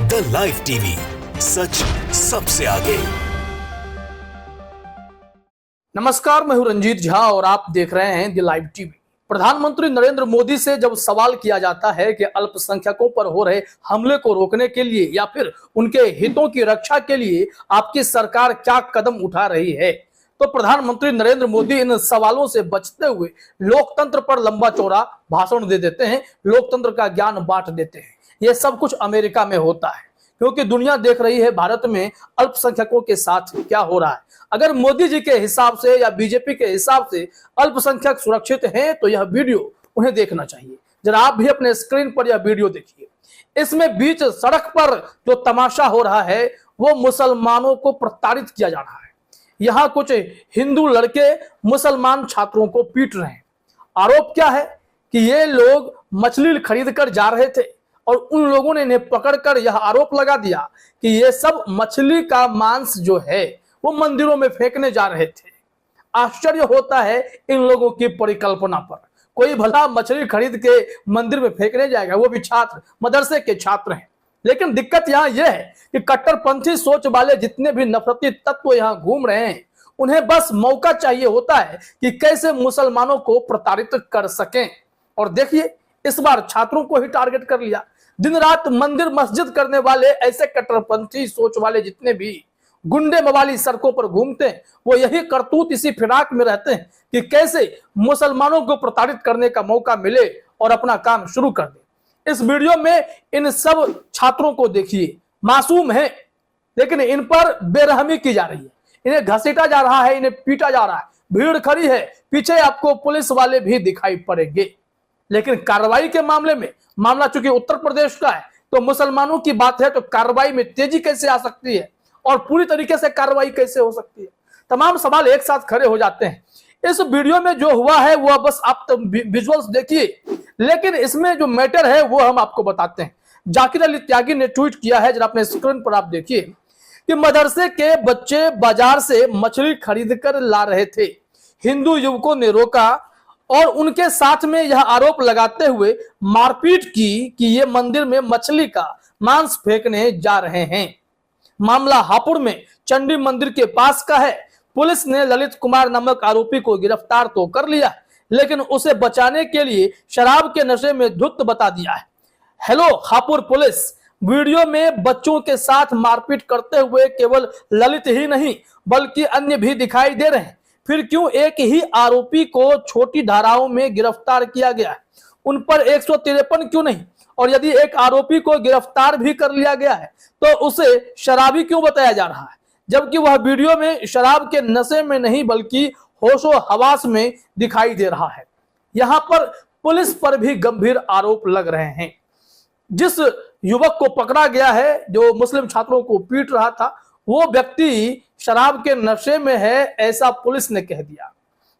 The live TV, सच सबसे आगे। नमस्कार, मैं हूं रंजीत झा और आप देख रहे हैं द लाइव टीवी। प्रधानमंत्री नरेंद्र मोदी से जब सवाल किया जाता है कि अल्पसंख्यकों पर हो रहे हमले को रोकने के लिए या फिर उनके हितों की रक्षा के लिए आपकी सरकार क्या कदम उठा रही है, तो प्रधानमंत्री नरेंद्र मोदी इन सवालों से बचते हुए लोकतंत्र पर लंबा चौड़ा भाषण दे देते हैं, लोकतंत्र का ज्ञान बांट देते हैं। यह सब कुछ अमेरिका में होता है क्योंकि दुनिया देख रही है भारत में अल्पसंख्यकों के साथ क्या हो रहा है। अगर मोदी जी के हिसाब से या बीजेपी के हिसाब से अल्पसंख्यक सुरक्षित हैं तो यह वीडियो उन्हें देखना चाहिए। जरा आप भी अपने स्क्रीन पर यह वीडियो देखिए। इसमें बीच सड़क पर जो तमाशा हो रहा है वो मुसलमानों को प्रताड़ित किया जा रहा है। यहाँ कुछ हिंदू लड़के मुसलमान छात्रों को पीट रहे हैं। आरोप क्या है कि ये लोग मछली खरीद कर जा रहे थे और उन लोगों ने इन्हें पकड़कर यह आरोप लगा दिया कि ये सब मछली का मांस जो है वो मंदिरों में फेंकने जा रहे थे। आश्चर्य होता है इन लोगों की परिकल्पना पर। कोई भला मछली खरीद के मंदिर में फेंकने जाएगा, वो भी छात्र, मदरसे के छात्र हैं। लेकिन दिक्कत यहाँ यह है कि कट्टरपंथी सोच वाले जितने भी नफरती तत्व यहाँ घूम रहे हैं, उन्हें बस मौका चाहिए होता है कि कैसे मुसलमानों को प्रताड़ित कर सकें। और देखिए, इस बार छात्रों को ही टारगेट कर लिया। दिन रात मंदिर मस्जिद करने वाले ऐसे कट्टरपंथी सोच वाले जितने भी गुंडे मवाली सड़कों पर घूमते हैं, वो यही करतूत इसी फिराक में रहते हैं कि कैसे मुसलमानों को प्रताड़ित करने का मौका मिले और अपना काम शुरू कर दे। इस वीडियो में इन सब छात्रों को देखिए, मासूम है लेकिन इन पर बेरहमी की जा रही है। इन्हें घसीटा जा रहा है, इन्हें पीटा जा रहा है, भीड़ खड़ी है, पीछे आपको पुलिस वाले भी दिखाई पड़ेंगे। लेकिन कार्रवाई के मामले में, मामला चूंकि उत्तर प्रदेश का है तो मुसलमानों की बात है, तो कार्रवाई में तेजी कैसे आ सकती है और पूरी तरीके से कार्रवाई कैसे हो सकती है, तमाम सवाल एक साथ खड़े हो जाते हैं। इस वीडियो में जो हुआ है वह बस आप विजुअल्स देखिए, लेकिन इसमें जो मैटर है वो हम आपको बताते हैं। जाकिर अली त्यागी ने ट्वीट किया है, जरा अपने स्क्रीन पर आप देखिए कि मदरसे के बच्चे बाजार से मछली खरीद कर ला रहे थे। हिंदू युवकों ने रोका और उनके साथ में यह आरोप लगाते हुए मारपीट की कि ये मंदिर में मछली का मांस फेंकने जा रहे हैं। मामला हापुड़ में चंडी मंदिर के पास का है। पुलिस ने ललित कुमार नामक आरोपी को गिरफ्तार तो कर लिया, लेकिन उसे बचाने के लिए शराब के नशे में धुत बता दिया है। हेलो हापुड़ पुलिस, वीडियो में बच्चों के साथ मारपीट करते हुए केवल ललित ही नहीं बल्कि अन्य भी दिखाई दे रहे हैं। फिर क्यों एक ही आरोपी को छोटी धाराओं में गिरफ्तार किया गया है, उन पर 153 क्यों नहीं? और यदि एक आरोपी को गिरफ्तार भी कर लिया गया है तो उसे शराबी क्यों बताया जा रहा है, जबकि वह वीडियो में शराब के नशे में नहीं बल्कि होशो हवास में दिखाई दे रहा है। यहाँ पर पुलिस पर भी गंभीर आरोप लग रहे हैं। जिस युवक को पकड़ा गया है जो मुस्लिम छात्रों को पीट रहा था, वो व्यक्ति शराब के नशे में है ऐसा पुलिस ने कह दिया।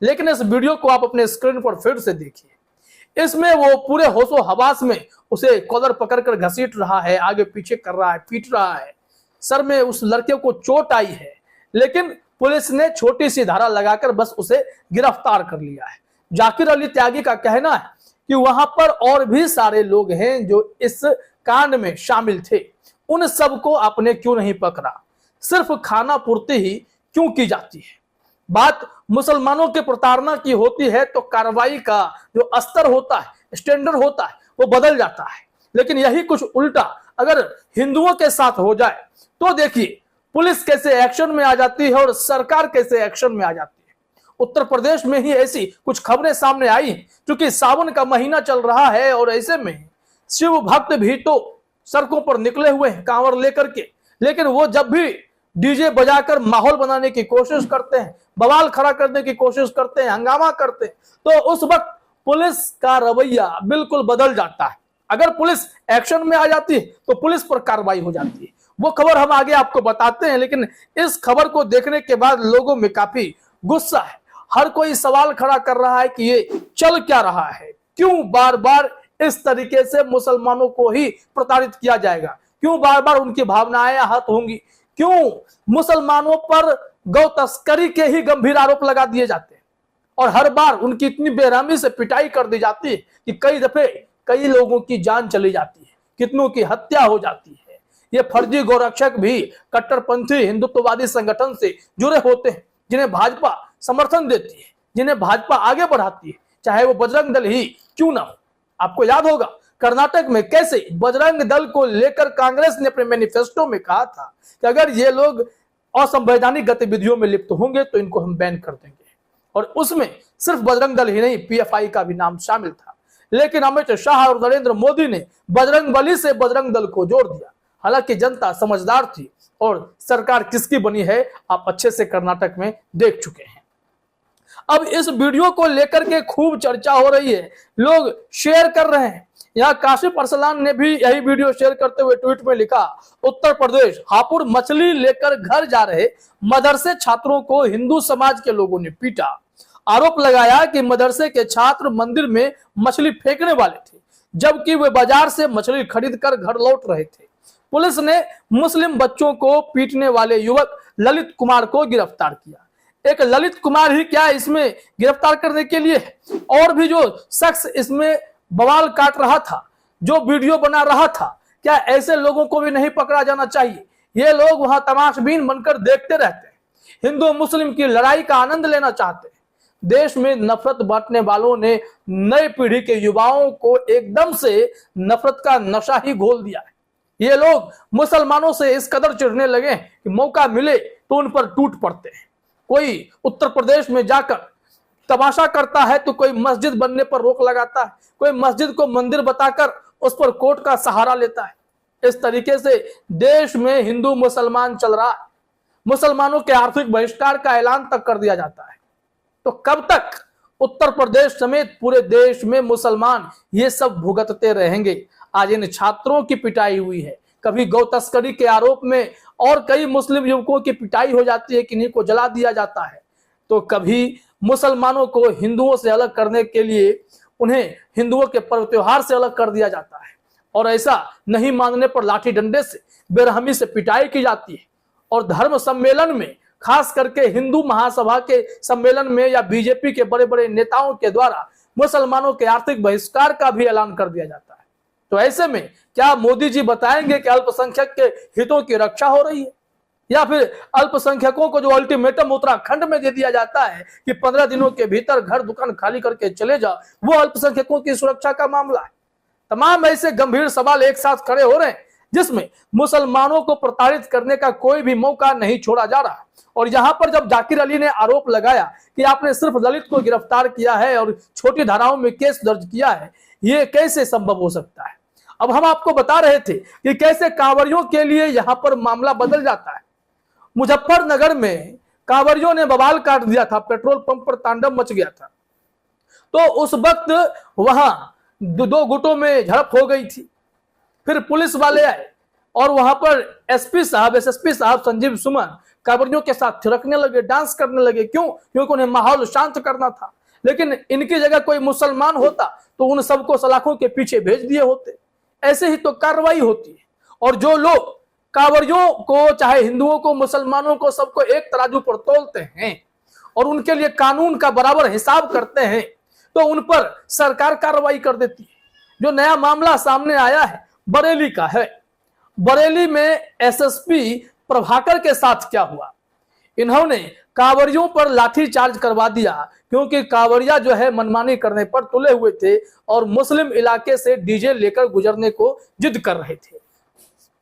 लेकिन इस वीडियो को आप अपने स्क्रीन पर फिर से देखिए। इसमें वो पूरे होशो हवास में उसे कॉलर पकड़कर घसीट रहा है, आगे पीछे कर रहा है, पीट रहा है। सर में उस लड़के को चोट आई है, लेकिन पुलिस ने छोटी सी धारा लगाकर बस उसे गिरफ्तार कर लिया है। जाकिर अली त्यागी का कहना है कि वहां पर और भी सारे लोग हैं जो इस कांड में शामिल थे, उन सबको आपने क्यों नहीं पकड़ा? सिर्फ खाना पूर्ति ही क्यों की जाती है? बात मुसलमानों के प्रताड़ना की होती है तो कार्रवाई का जो स्तर होता है, स्टैंडर्ड होता है, वो बदल जाता है। लेकिन यही कुछ उल्टा अगर हिंदुओं के साथ हो जाए तो देखिए पुलिस कैसे एक्शन में आ जाती है और सरकार कैसे एक्शन में आ जाती है। उत्तर प्रदेश में ही ऐसी कुछ खबरें सामने आई हैं, क्योंकि सावन का महीना चल रहा है और ऐसे में शिव भक्त भी तो सड़कों पर निकले हुए हैं कांवर लेकर के। लेकिन वो जब भी डीजे बजाकर माहौल बनाने की कोशिश करते हैं, बवाल खड़ा करने की कोशिश करते हैं, हंगामा करते हैं, तो उस वक्त पुलिस का रवैया बिल्कुल बदल जाता है। अगर पुलिस एक्शन में आ जाती है तो पुलिस पर कार्रवाई हो जाती है। वो खबर हम आगे आपको बताते हैं, लेकिन इस खबर को देखने के बाद लोगों में काफी गुस्सा है। हर कोई सवाल खड़ा कर रहा है कि ये चल क्या रहा है, क्यों बार बार इस तरीके से मुसलमानों को ही प्रताड़ित किया जाएगा, क्यों बार बार उनकी भावनाएं आहत होंगी, क्यों मुसलमानों पर गौ तस्करी के ही गंभीर आरोप लगा दिए जाते हैं और हर बार उनकी इतनी बेरहमी से पिटाई कर दी जाती है कि कई दफे कई लोगों की जान चली जाती है, कितनों की हत्या हो जाती है। ये फर्जी गोरक्षक भी कट्टरपंथी हिंदुत्ववादी संगठन से जुड़े होते हैं, जिन्हें भाजपा समर्थन देती है, जिन्हें भाजपा आगे बढ़ाती है, चाहे वो बजरंग दल ही क्यों ना हो। आपको याद होगा कर्नाटक में कैसे बजरंग दल को लेकर कांग्रेस ने अपने मैनिफेस्टो में कहा था कि अगर ये लोग असंवैधानिक गतिविधियों में लिप्त होंगे तो इनको हम बैन कर देंगे, और उसमें सिर्फ बजरंग दल ही नहीं, पीएफआई का भी नाम शामिल था। लेकिन अमित शाह और नरेंद्र मोदी ने बजरंगबली से बजरंग दल को जोड़ दिया। हालांकि जनता समझदार थी और सरकार किसकी बनी है आप अच्छे से कर्नाटक में देख चुके हैं। अब इस वीडियो को लेकर के खूब चर्चा हो रही है, लोग शेयर कर रहे हैं। यहाँ काशिफ अरसलान ने भी यही वीडियो शेयर करते हुए ट्वीट में लिखा, उत्तर प्रदेश हापुड़ मछली लेकर घर जा रहे मदरसे छात्रों को हिंदू समाज के लोगों ने पीटा। आरोप लगाया कि मदरसे के छात्र मंदिर में मछली फेंकने वाले थे, जबकि वे बाजार से मछली खरीद कर घर लौट रहे थे। पुलिस ने मुस्लिम बच्चों को पीटने वाले युवक ललित कुमार को गिरफ्तार किया। एक ललित कुमार ही क्या इसमें गिरफ्तार करने के लिए, और भी जो शख्स इसमें बवाल काट रहा था, जो वीडियो बना रहा था, क्या ऐसे लोगों को भी नहीं पकड़ा जाना चाहिए? ये लोग वहां तमाशबीन बनकर देखते रहते हैं, हिंदू मुस्लिम की लड़ाई का आनंद लेना चाहते हैं। देश में नफरत बांटने वालों ने नई पीढ़ी के युवाओं को एकदम से नफरत का नशा ही घोल दिया है। ये लोग मुसलमानों से इस कदर चिढ़ने लगे कि मौका मिले तो उन पर टूट पड़ते हैं। कोई उत्तर प्रदेश में जाकर तमाशा करता है तो कोई मस्जिद बनने पर रोक लगाता है, कोई मस्जिद को मंदिर बताकर उस पर कोर्ट का सहारा लेता है। इस तरीके से देश में हिंदू मुसलमान चल रहा है। मुसलमानों के आर्थिक बहिष्कार का ऐलान तक कर दिया जाता है। तो कब तक उत्तर प्रदेश समेत पूरे देश में मुसलमान ये सब भुगतते रहेंगे? आज इन छात्रों की पिटाई हुई है, कभी गौ तस्करी के आरोप में, और कई मुस्लिम युवकों की पिटाई हो जाती है, किन्हीं को जला दिया जाता है, तो कभी मुसलमानों को हिंदुओं से अलग करने के लिए उन्हें हिंदुओं के पर्व त्योहार से अलग कर दिया जाता है, और ऐसा नहीं मानने पर लाठी डंडे से बेरहमी से पिटाई की जाती है। और धर्म सम्मेलन में, खास करके हिंदू महासभा के सम्मेलन में या बीजेपी के बड़े बड़े नेताओं के द्वारा मुसलमानों के आर्थिक बहिष्कार का भी ऐलान कर दिया जाता है। तो ऐसे में क्या मोदी जी बताएंगे कि अल्पसंख्यक के हितों की रक्षा हो रही है? या फिर अल्पसंख्यकों को जो अल्टीमेटम उत्तराखंड में दे दिया जाता है कि 15 दिनों के भीतर घर दुकान खाली करके चले जाओ, वो अल्पसंख्यकों की सुरक्षा का मामला है? तमाम ऐसे गंभीर सवाल एक साथ खड़े हो रहे हैं, जिसमें मुसलमानों को प्रताड़ित करने का कोई भी मौका नहीं छोड़ा जा रहा। और यहां पर जब जाकिर अली ने आरोप लगाया कि आपने सिर्फ दलित को गिरफ्तार किया है और छोटी धाराओं में केस दर्ज किया है, ये कैसे संभव हो सकता है? अब हम आपको बता रहे थे कि कैसे कांवरियों के लिए यहां पर मामला बदल जाता है। मुजफ्फरनगर में कांवरियों ने बवाल काट दिया था, पेट्रोल पंप पर तांडव मच गया था। तो उस वक्त वहां दो गुटों में झड़प हो गई थी। फिर पुलिस वाले आए और वहां पर एसपी साहब, एसएसपी साहब संजीव सुमन कांवरियों के साथ थिरकने लगे, डांस करने लगे। क्यों? क्योंकि उन्हें माहौल शांत करना था। लेकिन इनकी जगह कोई मुसलमान होता तो उन सबको सलाखों के पीछे भेज दिए होते। ऐसे ही तो कार्रवाई होती है। और जो लोग कांवरियों को, चाहे हिंदुओं को, मुसलमानों को, सबको एक तराजू पर तोलते हैं और उनके लिए कानून का बराबर हिसाब करते हैं, तो उन पर सरकार कार्रवाई कर देती है। जो नया मामला सामने आया है बरेली का है। बरेली में एसएसपी प्रभाकर के साथ क्या हुआ? इन्होंने कांवरियों पर लाठी चार्ज करवा दिया, क्योंकि कांवरिया जो है मनमानी करने पर तुले हुए थे और मुस्लिम इलाके से डीजे लेकर गुजरने को जिद कर रहे थे।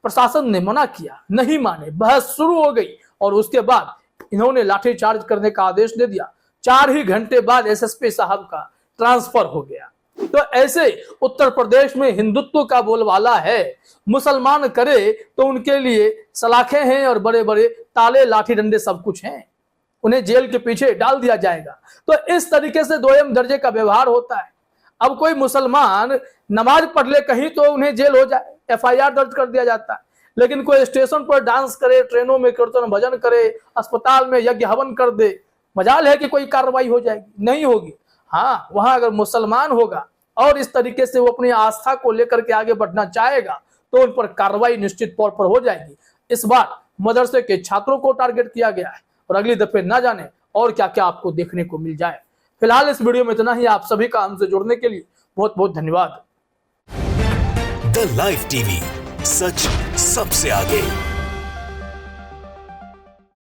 प्रशासन ने मना किया, नहीं माने, बहस शुरू हो गई और उसके बाद इन्होंने लाठी चार्ज करने का आदेश दे दिया। 4 ही घंटे बाद एसएसपी साहब का ट्रांसफर हो गया। तो ऐसे उत्तर प्रदेश में हिंदुत्व का बोलबाला है। मुसलमान करे तो उनके लिए सलाखें हैं और बड़े बड़े ताले, लाठी डंडे सब कुछ हैं। उन्हें जेल के पीछे डाल दिया जाएगा। तो इस तरीके से दोयम दर्जे का व्यवहार होता है। अब कोई मुसलमान नमाज पढ़ ले कहीं तो उन्हें जेल हो जाए, एफआईआर दर्ज कर दिया जाता है। लेकिन कोई स्टेशन पर डांस करे, ट्रेनों में कीर्तन भजन करे, अस्पताल में यज्ञ हवन कर दे, मजाल है कि कोई कार्रवाई हो जाएगी? नहीं होगी। हाँ, वहां अगर मुसलमान होगा और इस तरीके से वो अपनी आस्था को लेकर के आगे बढ़ना चाहेगा तो उन पर कार्रवाई निश्चित तौर पर हो जाएगी। इस बार मदरसे के छात्रों को टारगेट किया गया है और अगली दफे ना जाने और क्या क्या आपको देखने को मिल जाए। फिलहाल इस वीडियो में इतना ही। आप सभी का हमसे जुड़ने के लिए बहुत बहुत धन्यवाद। द लाइव टीवी सच सबसे आगे।